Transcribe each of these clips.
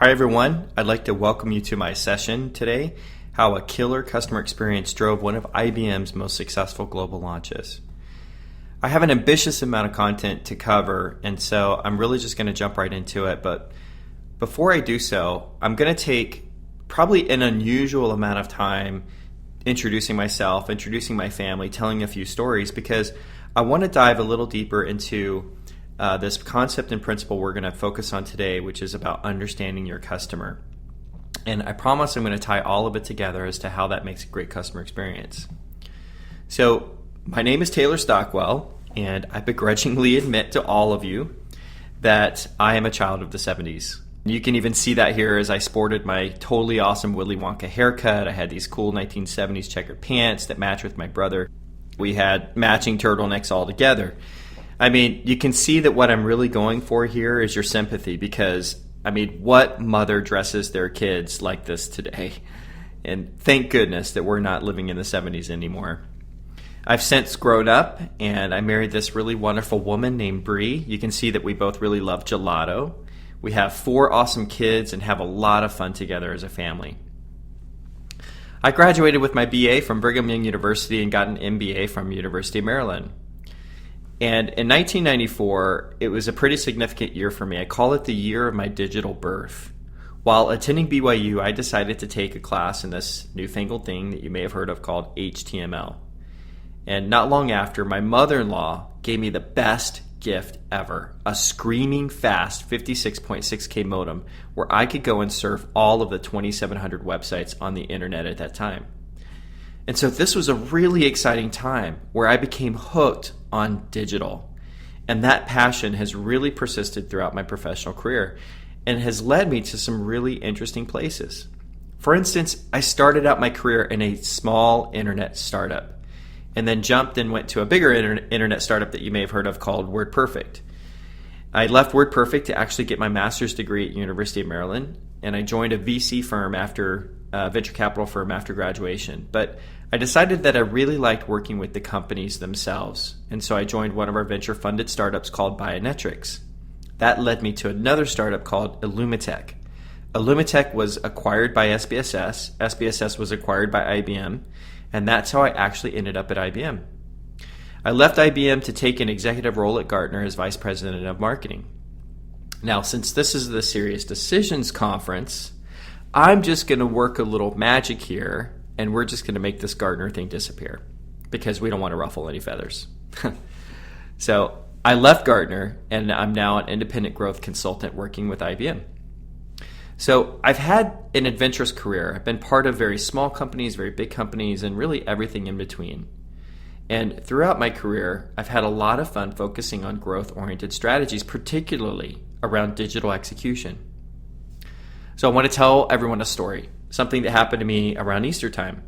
Hi everyone, I'd like to welcome you to my session today, How a Killer Customer Experience Drove One of IBM's Most Successful Global Launches. I have an ambitious amount of content to cover, and so I'm really just going to jump right into it. But before I do so, I'm going to take probably an unusual amount of time introducing myself, introducing my family, telling a few stories, because I want to dive a little deeper into this concept and principle we're going to focus on today, which is about understanding your customer. And I promise I'm going to tie all of it together as to how that makes a great customer experience. So my name is Taylor Stockwell, and I begrudgingly admit to all of you that I am a child of the 70s. You can even see that here as I sported my totally awesome Willy Wonka haircut. I had these cool 1970s checkered pants that match with my brother. We had matching turtlenecks all together. I mean, you can see that what I'm really going for here is your sympathy, because, I mean, what mother dresses their kids like this today? And thank goodness that we're not living in the 70s anymore. I've since grown up, and I married this really wonderful woman named Bree. You can see that we both really love gelato. We have 4 awesome kids and have a lot of fun together as a family. I graduated with my BA from Brigham Young University and got an MBA from University of Maryland. And in 1994, it was a pretty significant year for me. I call it the year of my digital birth. While attending BYU, I decided to take a class in this newfangled thing that you may have heard of called HTML. And not long after, my mother-in-law gave me the best gift ever, a screaming fast 56.6K modem where I could go and surf all of the 2,700 websites on the internet at that time. And so this was a really exciting time where I became hooked on digital. And that passion has really persisted throughout my professional career and has led me to some really interesting places. For instance, I started out my career in a small internet startup and then jumped and went to a bigger internet startup that you may have heard of called WordPerfect. I left WordPerfect to actually get my master's degree at University of Maryland, and I joined a VC firm venture capital firm after graduation. But I decided that I really liked working with the companies themselves, and so I joined one of our venture-funded startups called Bionetrics. That led me to another startup called Illumitech. Illumitech was acquired by SBSS. SBSS was acquired by IBM, and that's how I actually ended up at IBM. I left IBM to take an executive role at Gartner as vice president of marketing. Now, since this is the SiriusDecisions conference, I'm just going to work a little magic here, and we're just going to make this Gartner thing disappear because we don't want to ruffle any feathers. So I left Gartner, and I'm now an independent growth consultant working with IBM. So I've had an adventurous career. I've been part of very small companies, very big companies, and really everything in between. And throughout my career, I've had a lot of fun focusing on growth-oriented strategies, particularly around digital execution. So I want to tell everyone a story, something that happened to me around Easter time.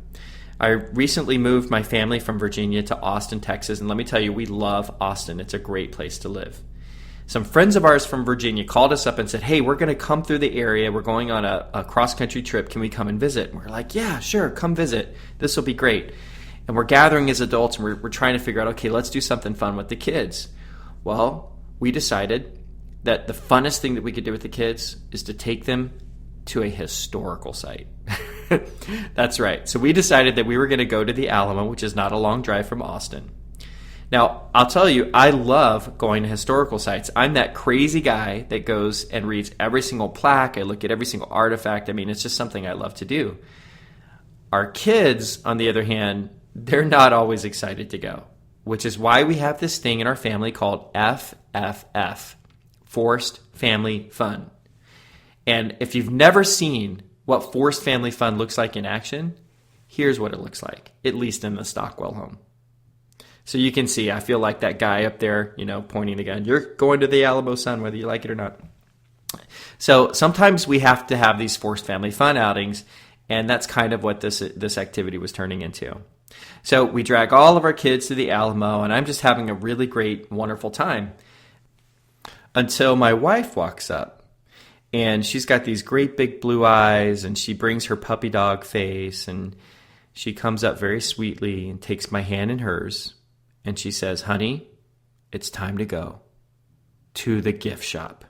I recently moved my family from Virginia to Austin, Texas, and let me tell you, we love Austin. It's a great place to live. Some friends of ours from Virginia called us up and said, hey, we're going to come through the area. We're going on a cross-country trip. Can we come and visit? And we're like, yeah, sure, come visit. This will be great. And we're gathering as adults, and we're trying to figure out, okay, let's do something fun with the kids. Well, we decided that the funnest thing that we could do with the kids is to take them to a historical site. That's right. So we decided that we were going to go to the Alamo, which is not a long drive from Austin. Now, I'll tell you, I love going to historical sites. I'm that crazy guy that goes and reads every single plaque. I look at every single artifact. I mean, it's just something I love to do. Our kids, on the other hand, they're not always excited to go, which is why we have this thing in our family called FFF, Forced Family Fun. And if you've never seen what forced family fun looks like in action, here's what it looks like, at least in the Stockwell home. So you can see, I feel like that guy up there, pointing the gun. You're going to the Alamo, son, whether you like it or not. So sometimes we have to have these forced family fun outings, and that's kind of what this activity was turning into. So we drag all of our kids to the Alamo, and I'm just having a really great, wonderful time until my wife walks up. And she's got these great big blue eyes, and she brings her puppy dog face, and she comes up very sweetly and takes my hand in hers. And she says, honey, it's time to go to the gift shop.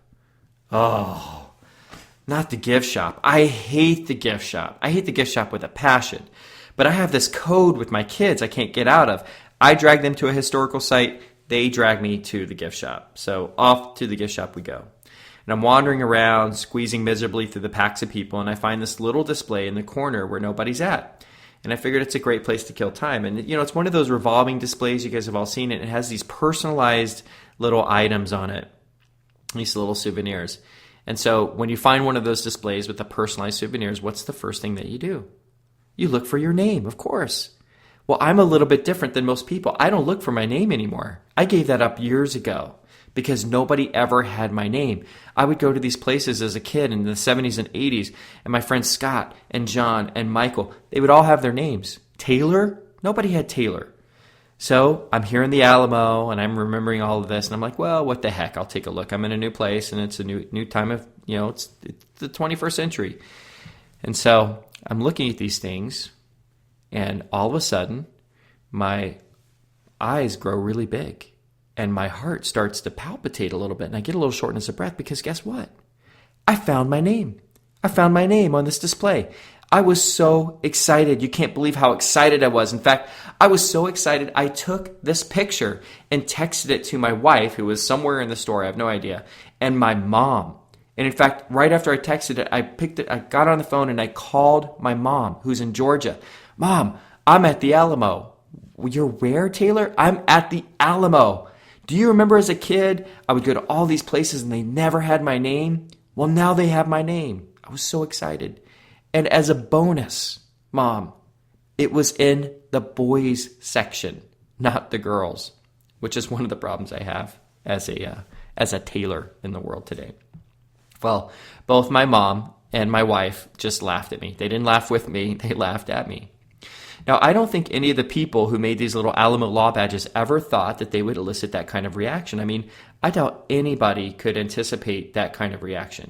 Oh, Not the gift shop. I hate the gift shop. I hate the gift shop with a passion. But I have this code with my kids I can't get out of. I drag them to a historical site. They drag me to the gift shop. So off to the gift shop we go. And I'm wandering around, squeezing miserably through the packs of people, and I find this little display in the corner where nobody's at. And I figured it's a great place to kill time. And, it's one of those revolving displays. You guys have all seen it. It has these personalized little items on it, these little souvenirs. And so when you find one of those displays with the personalized souvenirs, what's the first thing that you do? You look for your name, of course. Well, I'm a little bit different than most people. I don't look for my name anymore. I gave that up years ago because nobody ever had my name. I would go to these places as a kid in the 70s and 80s, and my friends Scott and John and Michael, they would all have their names. Taylor? Nobody had Taylor. So I'm here in the Alamo, and I'm remembering all of this, and I'm like, well, what the heck? I'll take a look. I'm in a new place, and it's a new time of, it's the 21st century. And so I'm looking at these things, and all of a sudden, my eyes grow really big, and my heart starts to palpitate a little bit, and I get a little shortness of breath because guess what? I found my name. I found my name on this display. I was so excited. You can't believe how excited I was. In fact, I was so excited, I took this picture and texted it to my wife, who was somewhere in the store, I have no idea, and my mom. And in fact, right after I texted it, I got on the phone and I called my mom, who's in Georgia. Mom, I'm at the Alamo. You're where, Taylor? I'm at the Alamo. Do you remember as a kid, I would go to all these places and they never had my name? Well, now they have my name. I was so excited. And as a bonus, Mom, it was in the boys section, not the girls, which is one of the problems I have as a Taylor in the world today. Well, both my mom and my wife just laughed at me. They didn't laugh with me. They laughed at me. Now, I don't think any of the people who made these little Alamo Law badges ever thought that they would elicit that kind of reaction. I mean, I doubt anybody could anticipate that kind of reaction.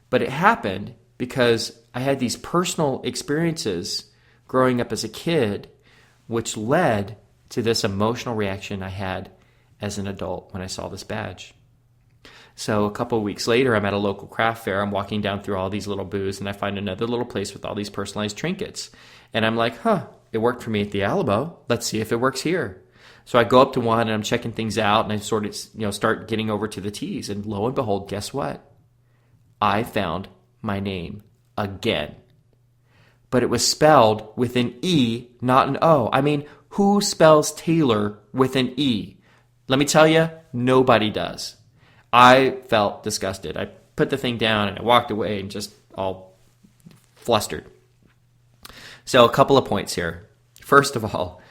But it happened because I had these personal experiences growing up as a kid, which led to this emotional reaction I had as an adult when I saw this badge. So a couple of weeks later, I'm at a local craft fair. I'm walking down through all these little booths, and I find another little place with all these personalized trinkets. And I'm like, it worked for me at the Alamo. Let's see if it works here. So I go up to one, and I'm checking things out, and I sort of start getting over to the T's. And lo and behold, guess what? I found my name again. But it was spelled with an E, not an O. I mean, who spells Taylor with an E? Let me tell you, nobody does. I felt disgusted. I put the thing down and I walked away and just all flustered. So a couple of points here. First of all,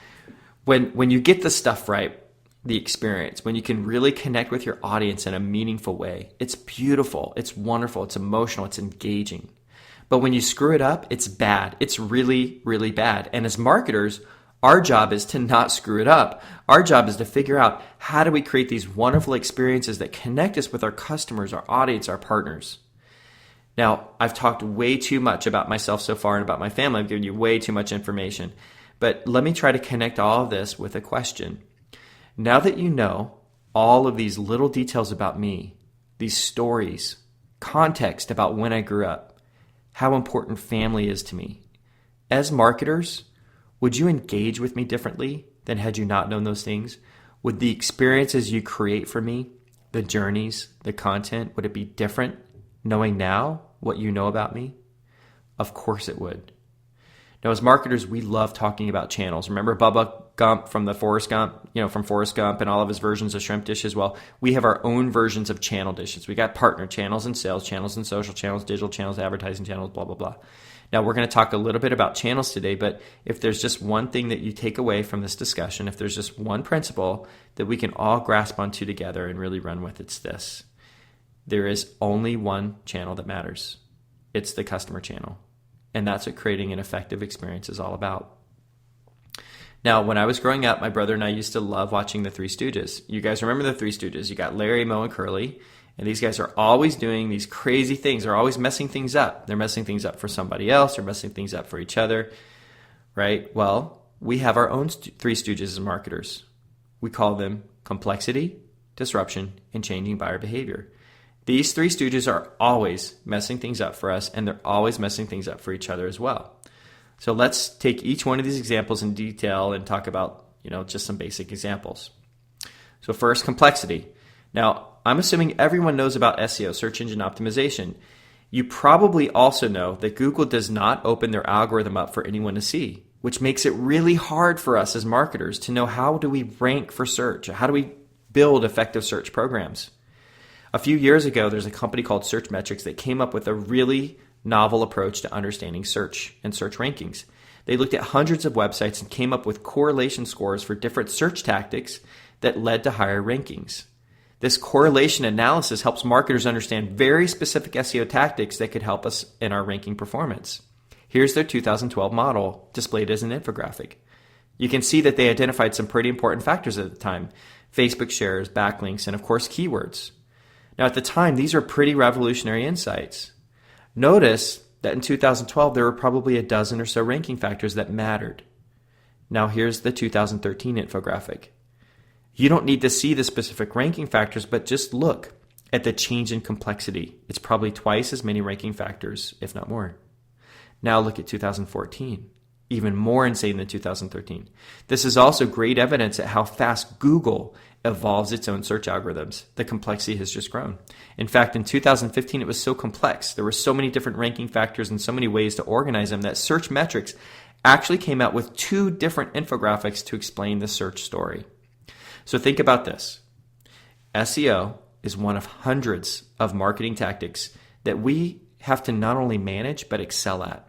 when you get the stuff right, the experience, when you can really connect with your audience in a meaningful way, it's beautiful, it's wonderful, it's emotional, it's engaging. But when you screw it up, it's bad. It's really, really bad. And as marketers, our job is to not screw it up. Our job is to figure out how do we create these wonderful experiences that connect us with our customers, our audience, our partners. Now, I've talked way too much about myself so far and about my family. I've given you way too much information. But let me try to connect all of this with a question. Now that you know all of these little details about me, these stories, context about when I grew up, how important family is to me, as marketers, would you engage with me differently than had you not known those things? Would the experiences you create for me, the journeys, the content, would it be different knowing now what you know about me? Of course it would. Now, as marketers, we love talking about channels. Remember Bubba Gump from the Forrest Gump, from Forrest Gump and all of his versions of shrimp dishes? Well, we have our own versions of channel dishes. We got partner channels and sales channels and social channels, digital channels, advertising channels, blah, blah, blah. Now, we're going to talk a little bit about channels today, but if there's just one thing that you take away from this discussion, if there's just one principle that we can all grasp onto together and really run with, it's this. There is only one channel that matters. It's the customer channel. And that's what creating an effective experience is all about. Now, when I was growing up, my brother and I used to love watching the Three Stooges. You guys remember the Three Stooges. You got Larry, Moe, and Curly. And these guys are always doing these crazy things. They're always messing things up. They're messing things up for somebody else. They're messing things up for each other, right? Well, we have our own Three Stooges as marketers. We call them complexity, disruption, and changing buyer behavior. These three stooges are always messing things up for us, and they're always messing things up for each other as well. So let's take each one of these examples in detail and talk about, just some basic examples. So first, complexity. Now, I'm assuming everyone knows about SEO, search engine optimization. You probably also know that Google does not open their algorithm up for anyone to see, which makes it really hard for us as marketers to know how do we rank for search? How do we build effective search programs? A few years ago, there's a company called Searchmetrics that came up with a really novel approach to understanding search and search rankings. They looked at hundreds of websites and came up with correlation scores for different search tactics that led to higher rankings. This correlation analysis helps marketers understand very specific SEO tactics that could help us in our ranking performance. Here's their 2012 model displayed as an infographic. You can see that they identified some pretty important factors at the time: Facebook shares, backlinks, and of course keywords. Now at the time, these are pretty revolutionary insights. Notice that in 2012, there were probably a dozen or so ranking factors that mattered. Now here's the 2013 infographic. You don't need to see the specific ranking factors, but just look at the change in complexity. It's probably twice as many ranking factors, if not more. Now look at 2014, even more insane than 2013. This is also great evidence at how fast Google evolves its own search algorithms. The complexity has just grown. In fact, in 2015, it was so complex. There were so many different ranking factors and so many ways to organize them that Searchmetrics actually came out with 2 different infographics to explain the search story. So think about this. SEO is one of hundreds of marketing tactics that we have to not only manage, but excel at.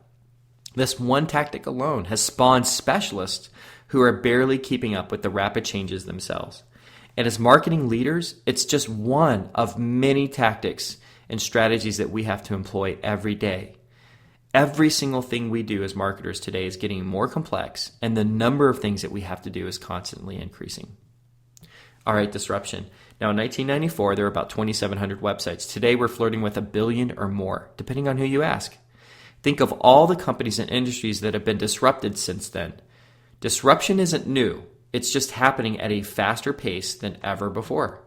This one tactic alone has spawned specialists who are barely keeping up with the rapid changes themselves. And as marketing leaders, it's just one of many tactics and strategies that we have to employ every day. Every single thing we do as marketers today is getting more complex, and the number of things that we have to do is constantly increasing. All right, disruption. Now, in 1994, there were about 2,700 websites. Today, we're flirting with 1 billion or more, depending on who you ask. Think of all the companies and industries that have been disrupted since then. Disruption isn't new. It's just happening at a faster pace than ever before.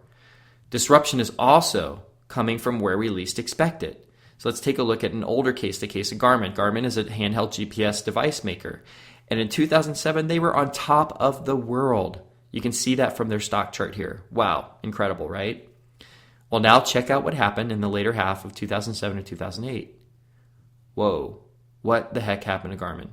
Disruption is also coming from where we least expect it. So let's take a look at an older case, the case of Garmin. Garmin is a handheld GPS device maker. And in 2007, they were on top of the world. You can see that from their stock chart here. Wow, incredible, right? Well, now check out what happened in the later half of 2007 and 2008. Whoa, what the heck happened to Garmin?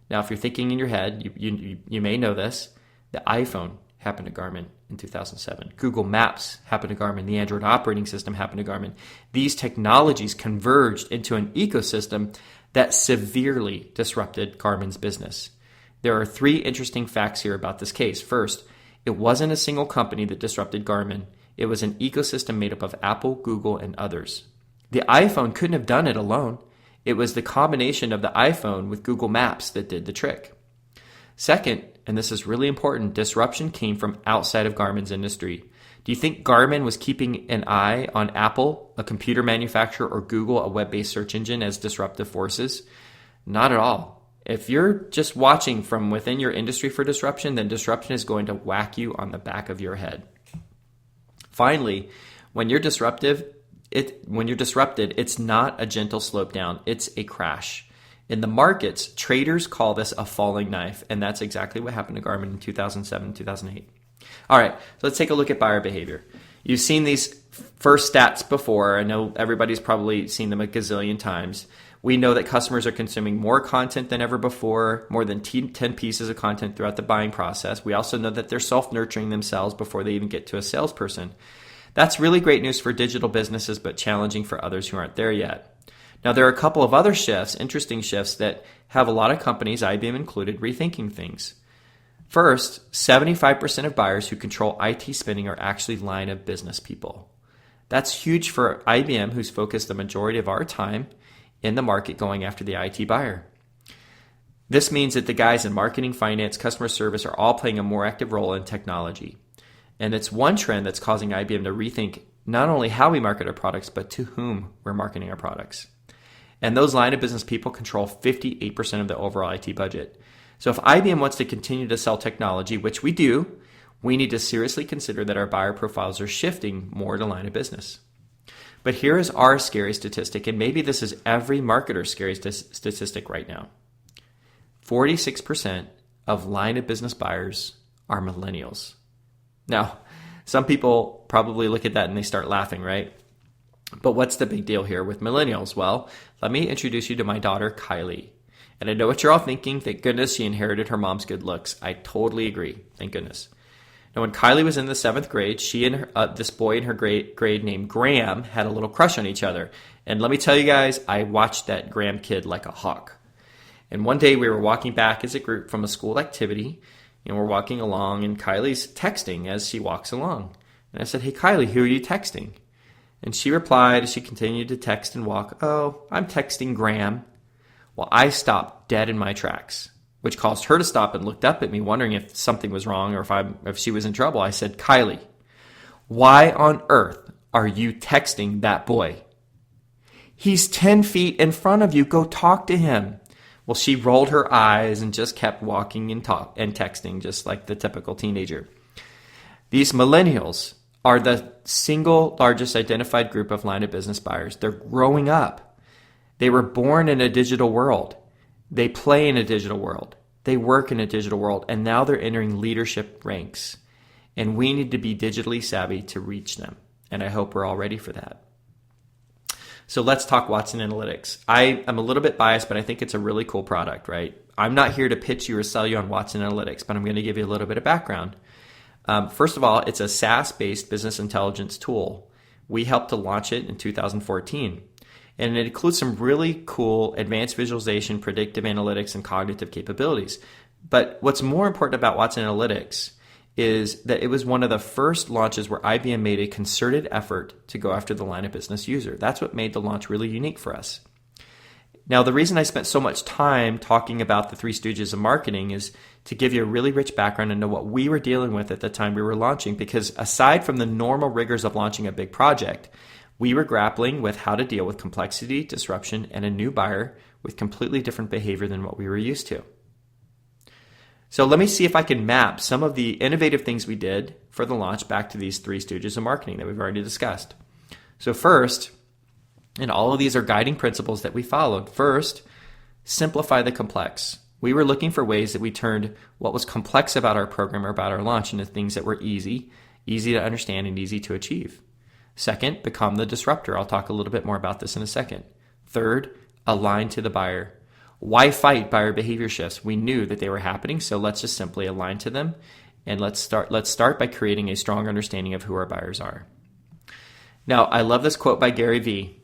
Now, if you're thinking in your head, you may know this. The iPhone happened to Garmin in 2007. Google Maps happened to Garmin. The Android operating system happened to Garmin. These technologies converged into an ecosystem that severely disrupted Garmin's business. There are 3 interesting facts here about this case. First, it wasn't a single company that disrupted Garmin. It was an ecosystem made up of Apple, Google, and others. The iPhone couldn't have done it alone. It was the combination of the iPhone with Google Maps that did the trick. Second, and this is really important, disruption came from outside of Garmin's industry. Do you think Garmin was keeping an eye on Apple, a computer manufacturer, or Google, a web-based search engine, as disruptive forces? Not at all. If you're just watching from within your industry for disruption, then disruption is going to whack you on the back of your head. Finally, when you're disrupted, it's not a gentle slope down. It's a crash. In the markets, traders call this a falling knife, and that's exactly what happened to Garmin in 2007, 2008. All right, so let's take a look at buyer behavior. You've seen these first stats before. I know everybody's probably seen them a gazillion times. We know that customers are consuming more content than ever before, more than 10 pieces of content throughout the buying process. We also know that they're self-nurturing themselves before they even get to a salesperson. That's really great news for digital businesses, but challenging for others who aren't there yet. Now, there are a couple of other shifts, interesting shifts, that have a lot of companies, IBM included, rethinking things. First, 75% of buyers who control IT spending are actually line of business people. That's huge for IBM, who's focused the majority of our time in the market going after the IT buyer. This means that the guys in marketing, finance, customer service are all playing a more active role in technology. And it's one trend that's causing IBM to rethink not only how we market our products, but to whom we're marketing our products. And those line of business people control 58% of the overall IT budget. So if IBM wants to continue to sell technology, which we do, we need to seriously consider that our buyer profiles are shifting more to line of business. But here is our scary statistic, and maybe this is every marketer's scary statistic right now. 46% of line of business buyers are millennials. Now, some people probably look at that and they start laughing, right? But what's the big deal here with millennials? Well, let me introduce you to my daughter, Kylie. And I know what you're all thinking. Thank goodness she inherited her mom's good looks. I totally agree. Thank goodness. Now, when Kylie was in the 7th grade, she and this boy in her grade named Graham had a little crush on each other. And let me tell you guys, I watched that Graham kid like a hawk. And one day we were walking back as a group from a school activity, and we're walking along, and Kylie's texting as she walks along. And I said, "Hey, Kylie, who are you texting?" And she replied as she continued to text and walk, "Oh, I'm texting Graham." Well, I stopped dead in my tracks, which caused her to stop and looked up at me, wondering if something was wrong or if she was in trouble. I said, "Kylie, why on earth are you texting that boy? He's 10 feet in front of you. Go talk to him." Well, she rolled her eyes and just kept walking and texting, just like the typical teenager. These millennials are the single largest identified group of line of business buyers. They're growing up. They were born in a digital world. They play in a digital world. They work in a digital world, and now they're entering leadership ranks. And we need to be digitally savvy to reach them. And I hope we're all ready for that. So let's talk Watson Analytics. I am a little bit biased, but I think it's a really cool product, right? I'm not here to pitch you or sell you on Watson Analytics, but I'm going to give you a little bit of background. First of all, it's a SaaS-based business intelligence tool. We helped to launch it in 2014. And it includes some really cool advanced visualization, predictive analytics, and cognitive capabilities. But what's more important about Watson Analytics is that it was one of the first launches where IBM made a concerted effort to go after the line of business user. That's what made the launch really unique for us. Now, the reason I spent so much time talking about the three Stooges of marketing is to give you a really rich background and know what we were dealing with at the time we were launching, because aside from the normal rigors of launching a big project, we were grappling with how to deal with complexity, disruption, and a new buyer with completely different behavior than what we were used to. So let me see if I can map some of the innovative things we did for the launch back to these three Stooges of marketing that we've already discussed. So first, and all of these are guiding principles that we followed. First, simplify the complex. We were looking for ways that we turned what was complex about our program or about our launch into things that were easy to understand, and easy to achieve. Second, become the disruptor. I'll talk a little bit more about this in a second. Third, align to the buyer. Why fight buyer behavior shifts? We knew that they were happening, so let's just simply align to them, and let's start by creating a strong understanding of who our buyers are. Now, I love this quote by Gary Vee,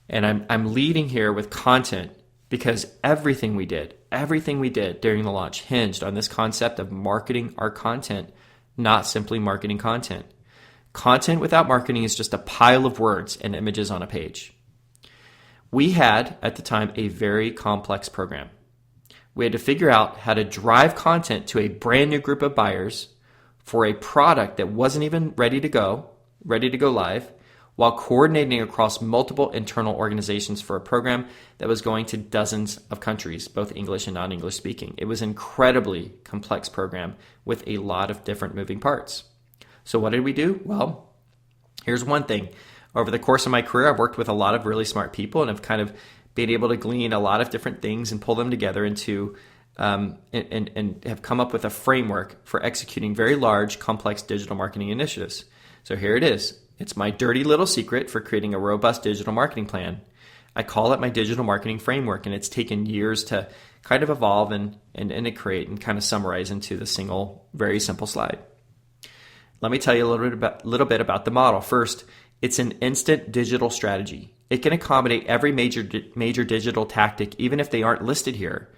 and I'm leading here with content because everything we did during the launch hinged on this concept of marketing our content, not simply marketing content. Content without marketing is just a pile of words and images on a page. We had, at the time, a very complex program. We had to figure out how to drive content to a brand new group of buyers for a product that wasn't even ready to go live, while coordinating across multiple internal organizations for a program that was going to dozens of countries, both English and non-English speaking. It was an incredibly complex program with a lot of different moving parts. So what did we do? Well, here's one thing. Over the course of my career, I've worked with a lot of really smart people, and I've kind of been able to glean a lot of different things and pull them together into and have come up with a framework for executing very large, complex digital marketing initiatives. So here it is. It's my dirty little secret for creating a robust digital marketing plan. I call it my digital marketing framework, and it's taken years to kind of evolve and integrate and kind of summarize into the single, very simple slide. Let me tell you a little bit about the model. First, it's an instant digital strategy. It can accommodate every major digital tactic, even if they aren't listed here.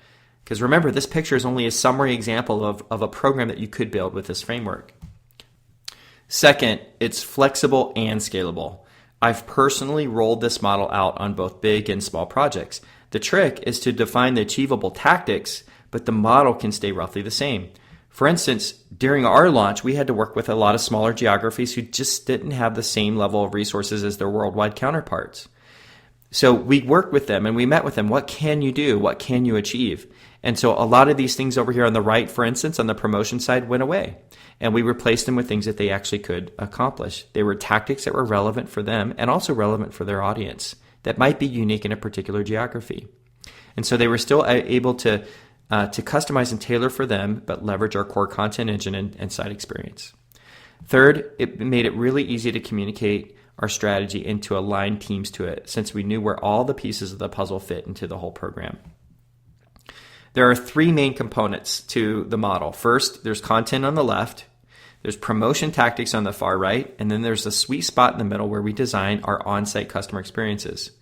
Because remember, this picture is only a summary example of a program that you could build with this framework. Second, it's flexible and scalable. I've personally rolled this model out on both big and small projects. The trick is to define the achievable tactics, but the model can stay roughly the same. For instance, during our launch, we had to work with a lot of smaller geographies who just didn't have the same level of resources as their worldwide counterparts. So we worked with them and we met with them. What can you do? What can you achieve? And so a lot of these things over here on the right, for instance, on the promotion side, went away. And we replaced them with things that they actually could accomplish. They were tactics that were relevant for them and also relevant for their audience that might be unique in a particular geography. And so they were still able to customize and tailor for them, but leverage our core content engine and site experience. Third, it made it really easy to communicate our strategy and to align teams to it, since we knew where all the pieces of the puzzle fit into the whole program. There are three main components to the model. First, there's content on the left, there's promotion tactics on the far right, and then there's a sweet spot in the middle where we design our on-site customer experiences.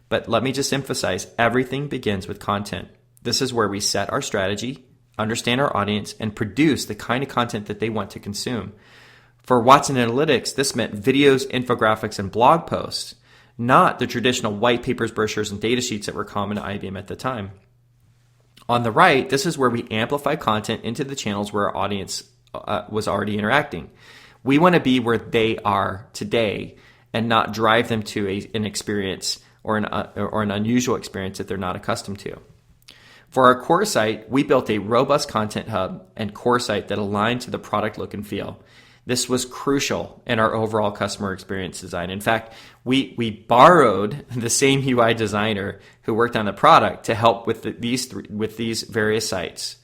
But let me just emphasize, everything begins with content. This is where we set our strategy, understand our audience, and produce the kind of content that they want to consume. For Watson Analytics, this meant videos, infographics, and blog posts, not the traditional white papers, brochures, and data sheets that were common to IBM at the time. On the right, this is where we amplify content into the channels where our audience was already interacting. We want to be where they are today and not drive them to an experience or an unusual experience that they're not accustomed to. For our core site, we built a robust content hub and core site that aligned to the product look and feel. This was crucial in our overall customer experience design. In fact, we borrowed the same UI designer who worked on the product to help with these various sites.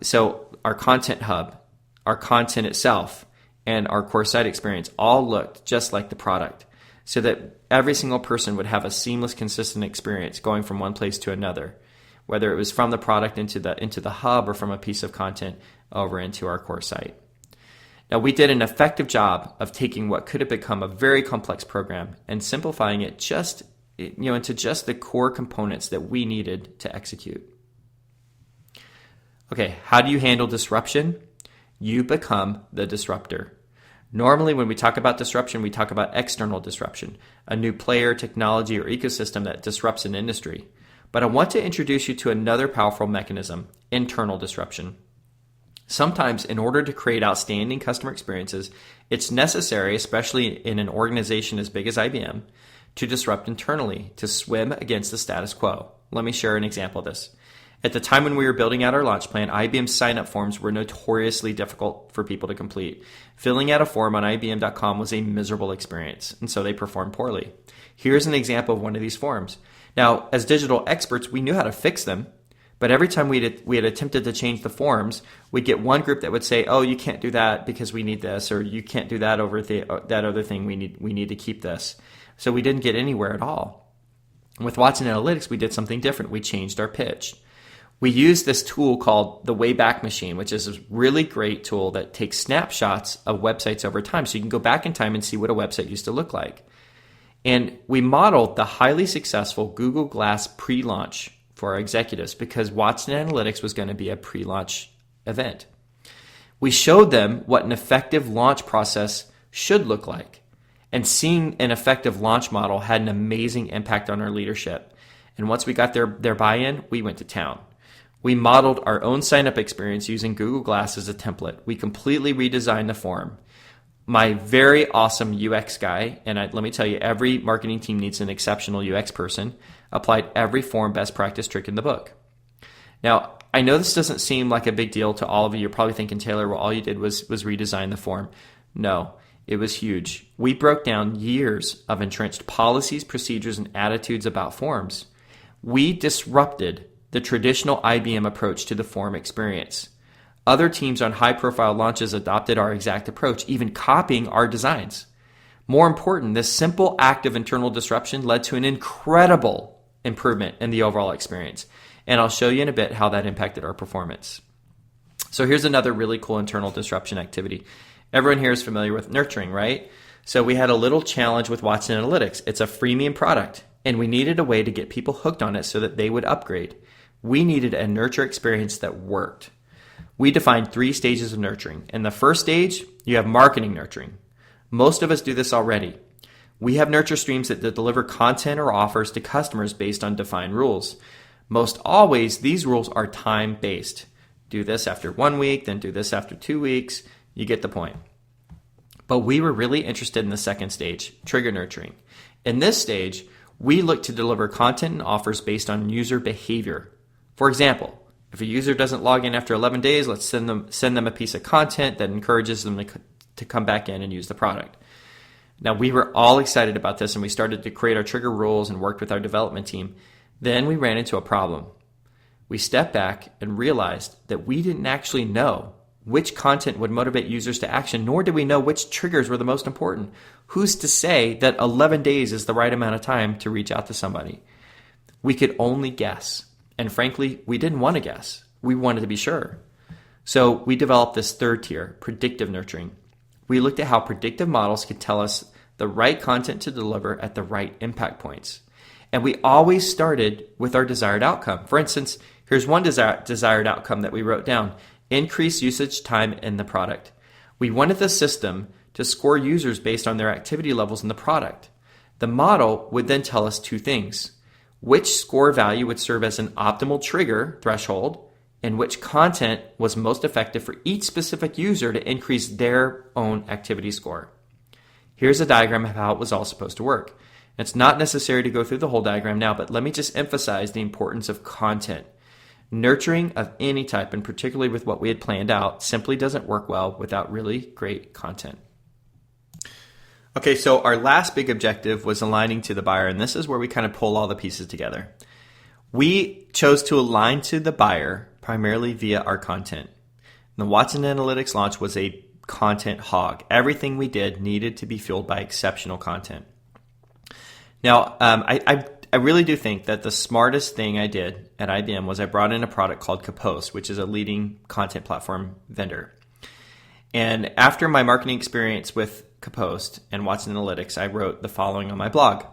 So our content hub, our content itself, and our core site experience all looked just like the product, so that every single person would have a seamless, consistent experience going from one place to another, whether it was from the product into the hub or from a piece of content over into our core site. Now, we did an effective job of taking what could have become a very complex program and simplifying it into just the core components that we needed to execute. Okay, how do you handle disruption? You become the disruptor. Normally, when we talk about disruption, we talk about external disruption, a new player, technology, or ecosystem that disrupts an industry. But I want to introduce you to another powerful mechanism, internal disruption. Sometimes, in order to create outstanding customer experiences, it's necessary, especially in an organization as big as IBM, to disrupt internally, to swim against the status quo. Let me share an example of this. At the time when we were building out our launch plan, IBM sign-up forms were notoriously difficult for people to complete. Filling out a form on IBM.com was a miserable experience, and so they performed poorly. Here's an example of one of these forms. Now, as digital experts, we knew how to fix them, but every time we had attempted to change the forms, we'd get one group that would say, "Oh, you can't do that because we need this," or "You can't do that over that other thing. We need to keep this." So we didn't get anywhere at all. With Watson Analytics, we did something different. We changed our pitch. We used this tool called the Wayback Machine, which is a really great tool that takes snapshots of websites over time, so you can go back in time and see what a website used to look like. And we modeled the highly successful Google Glass pre-launch for our executives because Watson Analytics was going to be a pre-launch event. We showed them what an effective launch process should look like. And seeing an effective launch model had an amazing impact on our leadership. And once we got their buy-in, we went to town. We modeled our own sign-up experience using Google Glass as a template. We completely redesigned the form. My very awesome UX guy, and let me tell you, every marketing team needs an exceptional UX person, applied every form best practice trick in the book. Now, I know this doesn't seem like a big deal to all of you. You're probably thinking, Taylor, well, all you did was redesign the form. No, it was huge. We broke down years of entrenched policies, procedures, and attitudes about forms. We disrupted the traditional IBM approach to the form experience. Other teams on high-profile launches adopted our exact approach, even copying our designs. More important, this simple act of internal disruption led to an incredible improvement in the overall experience. And I'll show you in a bit how that impacted our performance. So here's another really cool internal disruption activity. Everyone here is familiar with nurturing, right? So we had a little challenge with Watson Analytics. It's a freemium product, and we needed a way to get people hooked on it so that they would upgrade. We needed a nurture experience that worked. We defined 3 stages of nurturing. In the first stage, you have marketing nurturing. Most of us do this already. We have nurture streams that deliver content or offers to customers based on defined rules. Most always, these rules are time-based. Do this after 1 week, then do this after 2 weeks. You get the point. But we were really interested in the second stage, trigger nurturing. In this stage, We look to deliver content and offers based on user behavior. For example, if a user doesn't log in after 11 days, let's send them a piece of content that encourages them to come back in and use the product. Now, we were all excited about this, and we started to create our trigger rules and worked with our development team. Then we ran into a problem. We stepped back and realized that we didn't actually know which content would motivate users to action, nor did we know which triggers were the most important. Who's to say that 11 days is the right amount of time to reach out to somebody? We could only guess. And frankly, we didn't want to guess. We wanted to be sure. So we developed this third tier, predictive nurturing. We looked at how predictive models could tell us the right content to deliver at the right impact points. And we always started with our desired outcome. For instance, here's one desired outcome that we wrote down: increase usage time in the product. We wanted the system to score users based on their activity levels in the product. The model would then tell us two things: which score value would serve as an optimal trigger threshold, and which content was most effective for each specific user to increase their own activity score. Here's a diagram of how it was all supposed to work. It's not necessary to go through the whole diagram now, but let me just emphasize the importance of content. Nurturing of any type, and particularly with what we had planned out, simply doesn't work well without really great content. Okay, so our last big objective was aligning to the buyer, and this is where we kind of pull all the pieces together. We chose to align to the buyer primarily via our content. The Watson Analytics launch was a content hog. Everything we did needed to be fueled by exceptional content. Now, I really do think that the smartest thing I did at IBM was I brought in a product called Kapost, which is a leading content platform vendor. And after my marketing experience with Kapost and Watson Analytics, I wrote the following on my blog.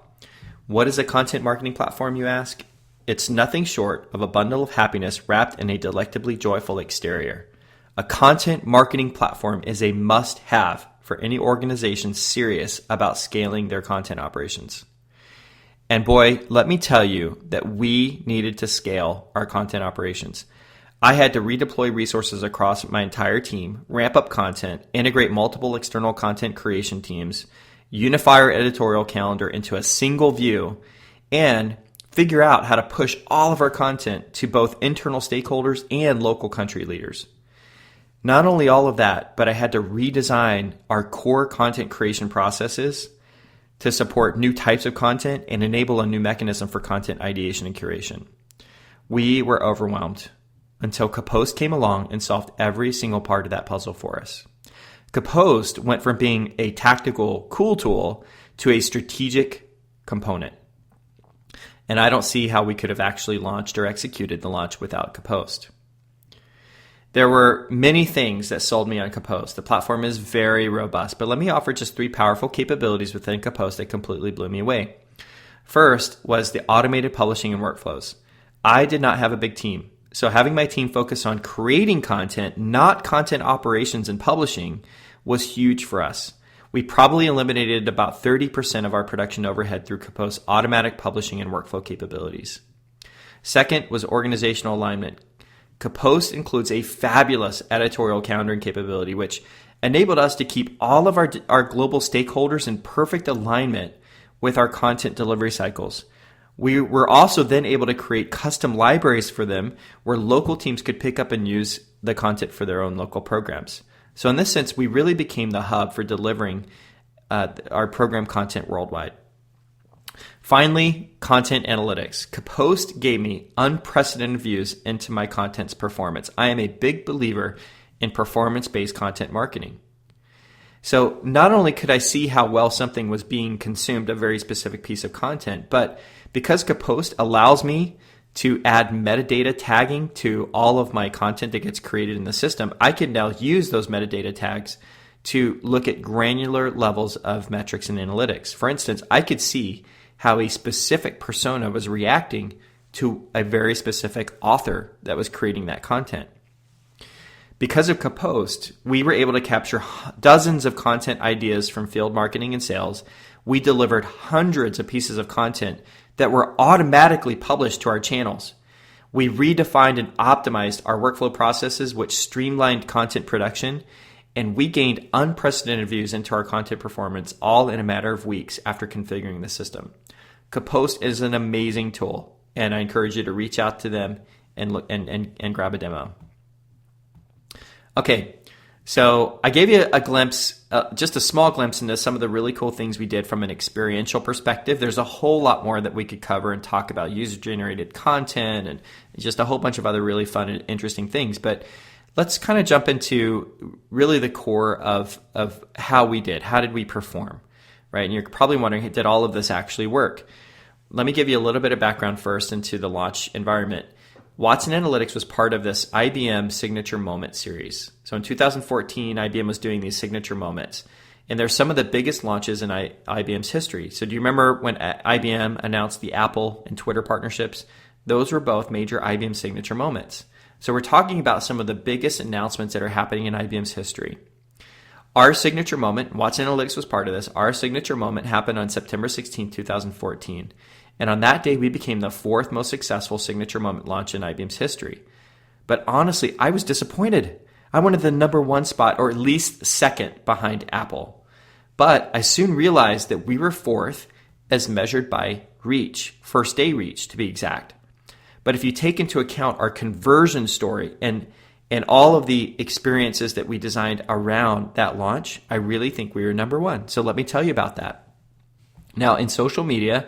What is a content marketing platform, you ask? It's nothing short of a bundle of happiness wrapped in a delectably joyful exterior. A content marketing platform is a must-have for any organization serious about scaling their content operations. And boy, let me tell you that we needed to scale our content operations. I had to redeploy resources across my entire team, ramp up content, integrate multiple external content creation teams, unify our editorial calendar into a single view, and figure out how to push all of our content to both internal stakeholders and local country leaders. Not only all of that, but I had to redesign our core content creation processes to support new types of content and enable a new mechanism for content ideation and curation. We were overwhelmed until Kapost came along and solved every single part of that puzzle for us. Kapost went from being a tactical, cool tool to a strategic component. And I don't see how we could have actually launched or executed the launch without Kapost. There were many things that sold me on Kapost. The platform is very robust, but let me offer just 3 powerful capabilities within Kapost that completely blew me away. First was the automated publishing and workflows. I did not have a big team, so having my team focus on creating content, not content operations and publishing, was huge for us. We probably eliminated about 30% of our production overhead through Kapost's automatic publishing and workflow capabilities. Second was organizational alignment. Kapost includes a fabulous editorial calendaring capability, which enabled us to keep all of our global stakeholders in perfect alignment with our content delivery cycles. We were also then able to create custom libraries for them where local teams could pick up and use the content for their own local programs. So in this sense, we really became the hub for delivering our program content worldwide. Finally, content analytics. Kapost gave me unprecedented views into my content's performance. I am a big believer in performance-based content marketing. So not only could I see how well something was being consumed, a very specific piece of content, but because Kapost allows me to add metadata tagging to all of my content that gets created in the system, I can now use those metadata tags to look at granular levels of metrics and analytics. For instance, I could see how a specific persona was reacting to a very specific author that was creating that content. Because of Kapost, we were able to capture dozens of content ideas from field marketing and sales. We delivered hundreds of pieces of content that were automatically published to our channels. We redefined and optimized our workflow processes, which streamlined content production, and we gained unprecedented views into our content performance all in a matter of weeks after configuring the system. Kapost is an amazing tool, and I encourage you to reach out to them and look and grab a demo. Okay, so I gave you a glimpse, just a small glimpse into some of the really cool things we did from an experiential perspective. There's a whole lot more that we could cover and talk about user-generated content and just a whole bunch of other really fun and interesting things. But let's kind of jump into really the core of how we did. How did we perform, right? And you're probably wondering, did all of this actually work? Let me give you a little bit of background first into the launch environment. Watson Analytics was part of this IBM Signature Moment series. So in 2014, IBM was doing these signature moments. And they're some of the biggest launches in IBM's history. So do you remember when IBM announced the Apple and Twitter partnerships? Those were both major IBM signature moments. So we're talking about some of the biggest announcements that are happening in IBM's history. Our signature moment, Watson Analytics was part of this, our signature moment happened on September 16, 2014. And on that day, we became the fourth most successful signature moment launch in IBM's history. But honestly, I was disappointed. I wanted the number one spot, or at least second behind Apple. But I soon realized that we were fourth as measured by reach, first day reach to be exact. But if you take into account our conversion story and all of the experiences that we designed around that launch, I really think we were number one. So let me tell you about that. Now, in social media,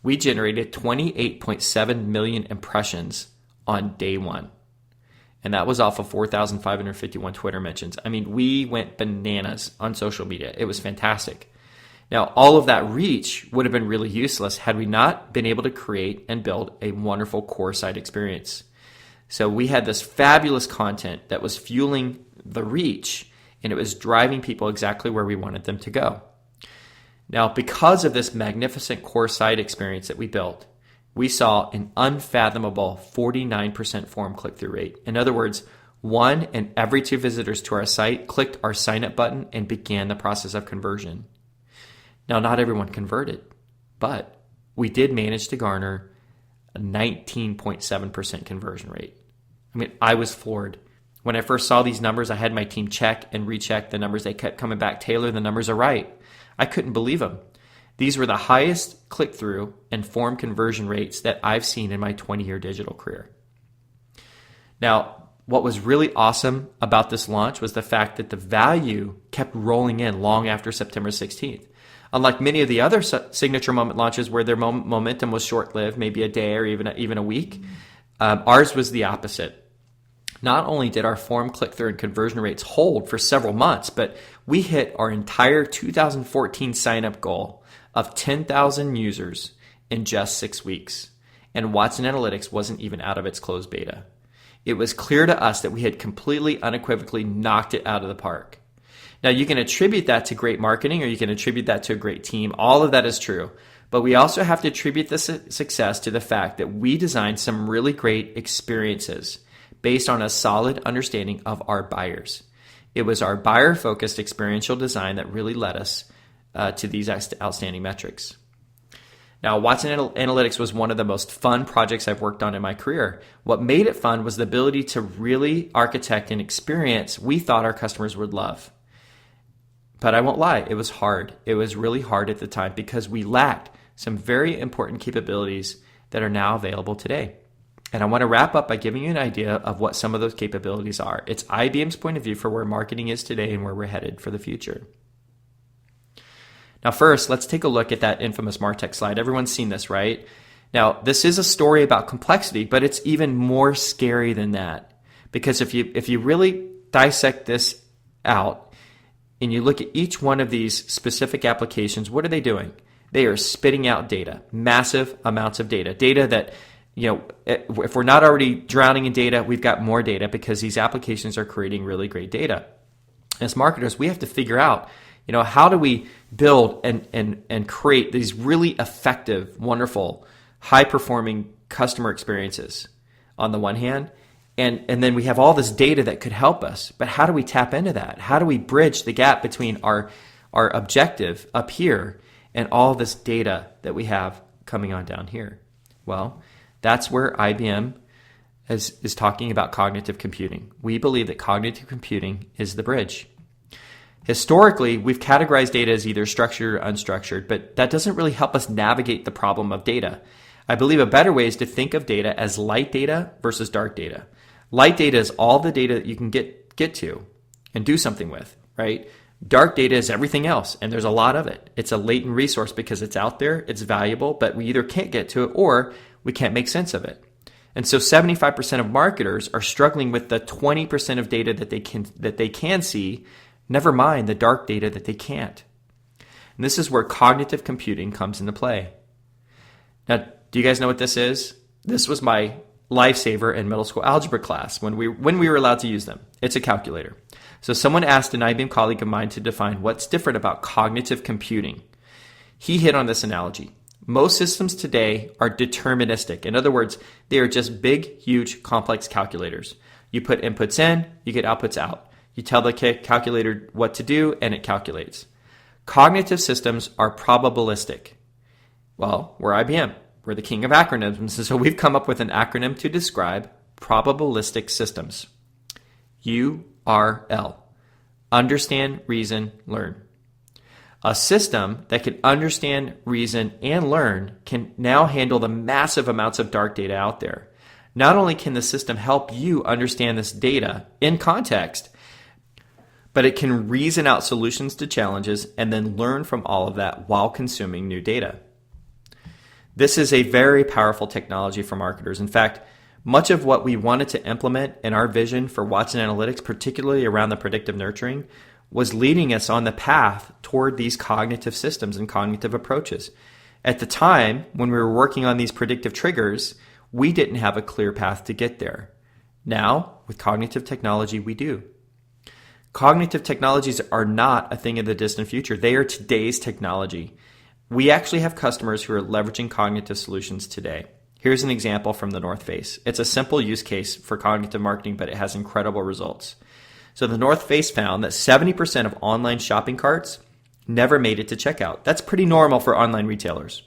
we generated 28.7 million impressions on day one. And that was off of 4,551 Twitter mentions. I mean, we went bananas on social media. It was fantastic. Now, all of that reach would have been really useless had we not been able to create and build a wonderful core site experience. So we had this fabulous content that was fueling the reach, and it was driving people exactly where we wanted them to go. Now, because of this magnificent core site experience that we built, we saw an unfathomable 49% form click-through rate. In other words, 1 in every 2 visitors to our site clicked our sign-up button and began the process of conversion. Now, not everyone converted, but we did manage to garner a 19.7% conversion rate. I mean, I was floored. When I first saw these numbers, I had my team check and recheck the numbers. They kept coming back, Taylor, the numbers are right. I couldn't believe them. These were the highest click-through and form conversion rates that I've seen in my 20-year digital career. Now, what was really awesome about this launch was the fact that the value kept rolling in long after September 16th. Unlike many of the other signature moment launches where their momentum was short-lived, maybe a day or even a week, ours was the opposite. Not only did our form click-through and conversion rates hold for several months, but we hit our entire 2014 sign-up goal of 10,000 users in just 6 weeks. And Watson Analytics wasn't even out of its closed beta. It was clear to us that we had completely, unequivocally knocked it out of the park. Now, you can attribute that to great marketing or you can attribute that to a great team. All of that is true. But we also have to attribute the success to the fact that we designed some really great experiences based on a solid understanding of our buyers. It was our buyer-focused experiential design that really led us to these outstanding metrics. Now, Watson Analytics was one of the most fun projects I've worked on in my career. What made it fun was the ability to really architect an experience we thought our customers would love. But I won't lie, it was hard. It was really hard at the time because we lacked some very important capabilities that are now available today. And I want to wrap up by giving you an idea of what some of those capabilities are. It's IBM's point of view for where marketing is today and where we're headed for the future. Now, first, let's take a look at that infamous MarTech slide. Everyone's seen this, right? Now, this is a story about complexity, but it's even more scary than that. Because if you really dissect this out and you look at each one of these specific applications, what are they doing? They are spitting out data, massive amounts of data that, if we're not already drowning in data, we've got more data because these applications are creating really great data. As marketers, we have to figure out, how do we build and create these really effective, wonderful, high-performing customer experiences on the one hand, and then we have all this data that could help us. But how do we tap into that? How do we bridge the gap between our objective up here and all this data that we have coming on down here? Well, that's where IBM is talking about cognitive computing. We believe that cognitive computing is the bridge. Historically, we've categorized data as either structured or unstructured, but that doesn't really help us navigate the problem of data. I believe a better way is to think of data as light data versus dark data. Light data is all the data that you can get to and do something with, right? Dark data is everything else, and there's a lot of it. It's a latent resource because it's out there, it's valuable, but we either can't get to it or we can't make sense of it. And so 75% of marketers are struggling with the 20% of data that they can see, never mind the dark data that they can't. And this is where cognitive computing comes into play. Now, do you guys know what this is? This was my lifesaver in middle school algebra class when we were allowed to use them. It's a calculator. So someone asked an IBM colleague of mine to define what's different about cognitive computing. He hit on this analogy. Most systems today are deterministic. In other words, they are just big, huge, complex calculators. You put inputs in, you get outputs out. You tell the calculator what to do, and it calculates. Cognitive systems are probabilistic. Well, we're IBM. We're the king of acronyms, so we've come up with an acronym to describe probabilistic systems. URL. Understand, reason, learn. A system that can understand, reason, and learn can now handle the massive amounts of dark data out there. Not only can the system help you understand this data in context, but it can reason out solutions to challenges and then learn from all of that while consuming new data. This is a very powerful technology for marketers. In fact, much of what we wanted to implement in our vision for Watson Analytics, particularly around the predictive nurturing, was leading us on the path toward these cognitive systems and cognitive approaches. At the time, when we were working on these predictive triggers, we didn't have a clear path to get there. Now, with cognitive technology, we do. Cognitive technologies are not a thing of the distant future. They are today's technology. We actually have customers who are leveraging cognitive solutions today. Here's an example from the North Face. It's a simple use case for cognitive marketing, but it has incredible results. So the North Face found that 70% of online shopping carts never made it to checkout. That's pretty normal for online retailers.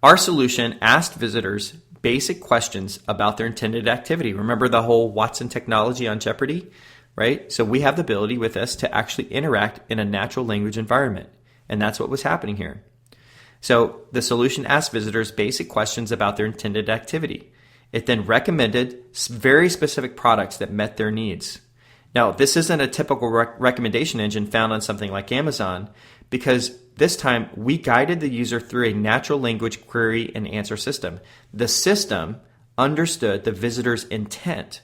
Our solution asked visitors basic questions about their intended activity. Remember the whole Watson technology on Jeopardy, right? So we have the ability with this to actually interact in a natural language environment. And that's what was happening here. So the solution asked visitors basic questions about their intended activity. It then recommended very specific products that met their needs. Now, this isn't a typical recommendation engine found on something like Amazon, because this time we guided the user through a natural language query and answer system. The system understood the visitor's intent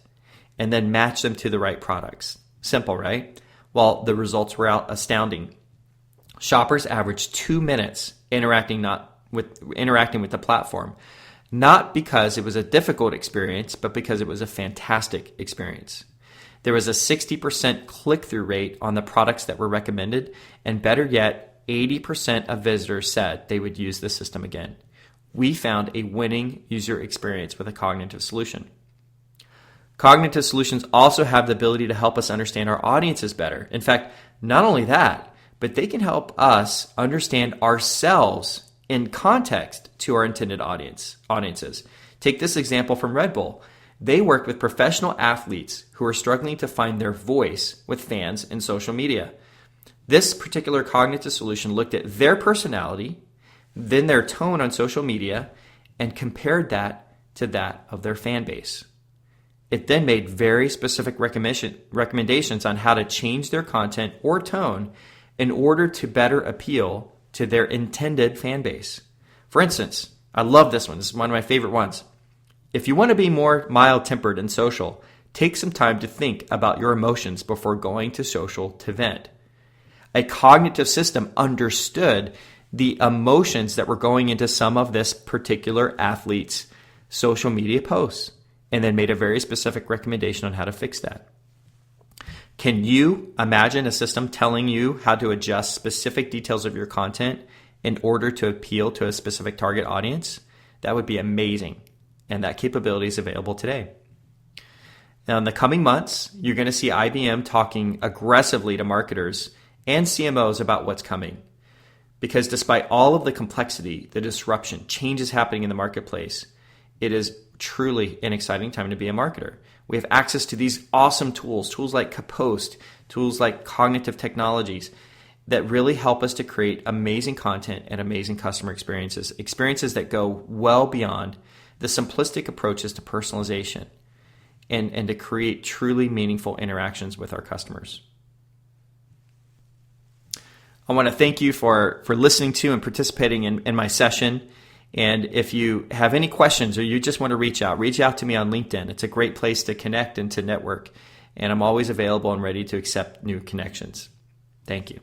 and then matched them to the right products. Simple, right? Well, the results were astounding. Shoppers averaged 2 minutes interacting with the platform, not because it was a difficult experience, but because it was a fantastic experience. There was a 60% click-through rate on the products that were recommended, and better yet, 80% of visitors said they would use the system again. We found a winning user experience with a cognitive solution. Cognitive solutions also have the ability to help us understand our audiences better. In fact, not only that, but they can help us understand ourselves in context to our intended audiences. Take this example from Red Bull. They worked with professional athletes who are struggling to find their voice with fans in social media. This particular cognitive solution looked at their personality, then their tone on social media, and compared that to that of their fan base. It then made very specific recommendations on how to change their content or tone in order to better appeal to their intended fan base. For instance, I love this one. This is one of my favorite ones. If you want to be more mild-tempered and social, take some time to think about your emotions before going to social to vent. A cognitive system understood the emotions that were going into some of this particular athlete's social media posts and then made a very specific recommendation on how to fix that. Can you imagine a system telling you how to adjust specific details of your content in order to appeal to a specific target audience? That would be amazing. And that capability is available today. Now, in the coming months, you're going to see IBM talking aggressively to marketers and CMOs about what's coming. Because despite all of the complexity, the disruption, changes happening in the marketplace, it is truly an exciting time to be a marketer. We have access to these awesome tools like Kapost, tools like cognitive technologies that really help us to create amazing content and amazing customer experiences that go well beyond the simplistic approaches to personalization and to create truly meaningful interactions with our customers. I want to thank you for listening to and participating in my session. And if you have any questions or you just want to reach out to me on LinkedIn. It's a great place to connect and to network. And I'm always available and ready to accept new connections. Thank you.